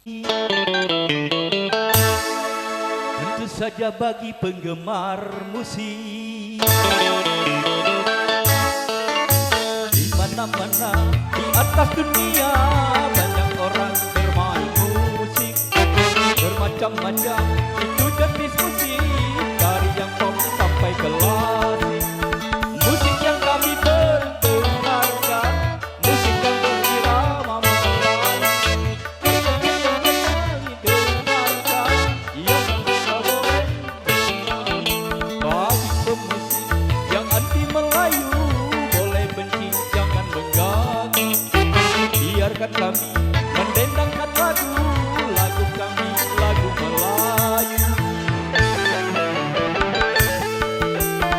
Tentu saja bagi penggemar musik di mana-mana di atas dunia, banyak orang bermain musik bermacam-macam. Itu jenis musik dari yang pop sampai klasik. Musik yang kami perdengarkan, musik yang berirama Melayu. Musik yang kami dengarkan, yang bisa boleh bagi pemusik yang anti Melayu, boleh benci jangan mengganggu. Biarkan kami mendendangkan lagu kami, lagu Melayu.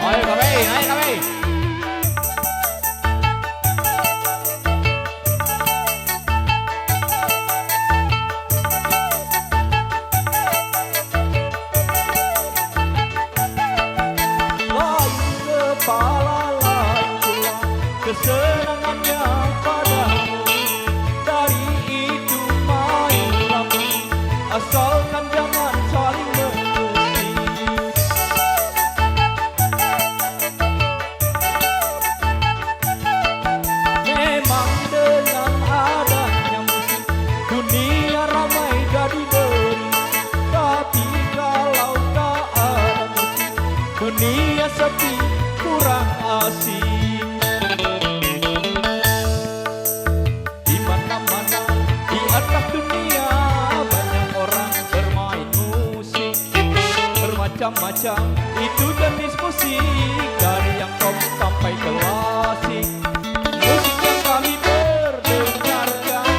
Ayo kami, ayo kami. Lain kepala, lain tulang, kesenangannya padamu. Dari itu mainlah musik, asalkan jangan saling mengusik. Memang dengan adanya musik, dunia ramai jadi berisik. Tapi kalau tak ada musik, dunia sepi kurang asik. Di mana-mana di atas dunia, banyak orang bermain musik bermacam-macam. Itu jenis musik dari yang pop sampai klasik. Musik yang kami perdengarkan,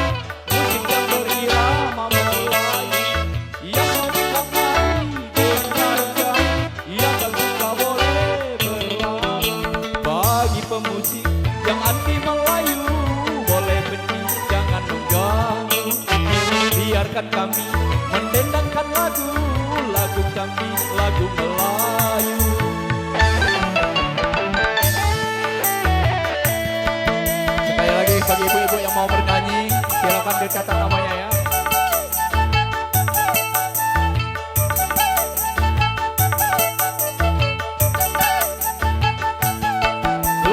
musik yang berirama Melayu. Yang mau kami dengarkan, yang tak suka boleh berlalu. Bagi pemusik yang anti Melayu, boleh benci jangan mengganggu. Biarkan kami mendendangkan lagu kami, lagu Melayu. Sekali lagi bagi ibu-ibu yang mau bernyanyi, silakan dicatat namanya ya.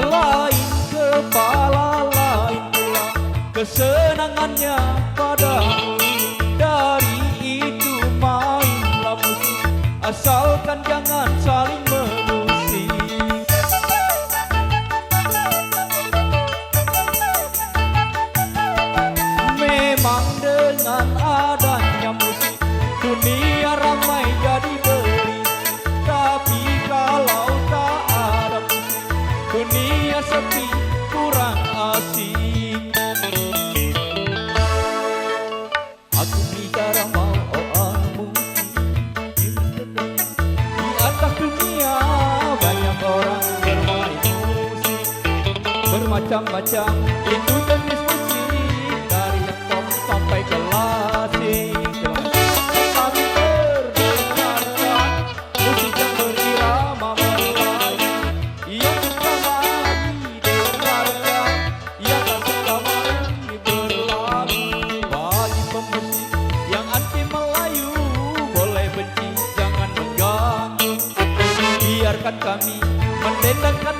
Lain kepala, lain tulang, kesenangannya padamu. Dari itu mainlah musik, asalkan jangan saling mengusik. Memang dengan adanya musik, dunia ramai jadi berisik. Tapi kalau tak ada musik, dunia sepi kurang asik. Aku bicara mau musik di atas dunia, banyak orang bermain musik bermacam-macam. Itu jenis musik dari yang pop sampai klasik. Kami perdengarkan musik yang berirama Melayu. Yang suka mari dengarkan, yang tak suka mari berlalu. Bagi pemusik yang anti Melayu, boleh benci jangan mengganggu. Biarkan kami mendendangkan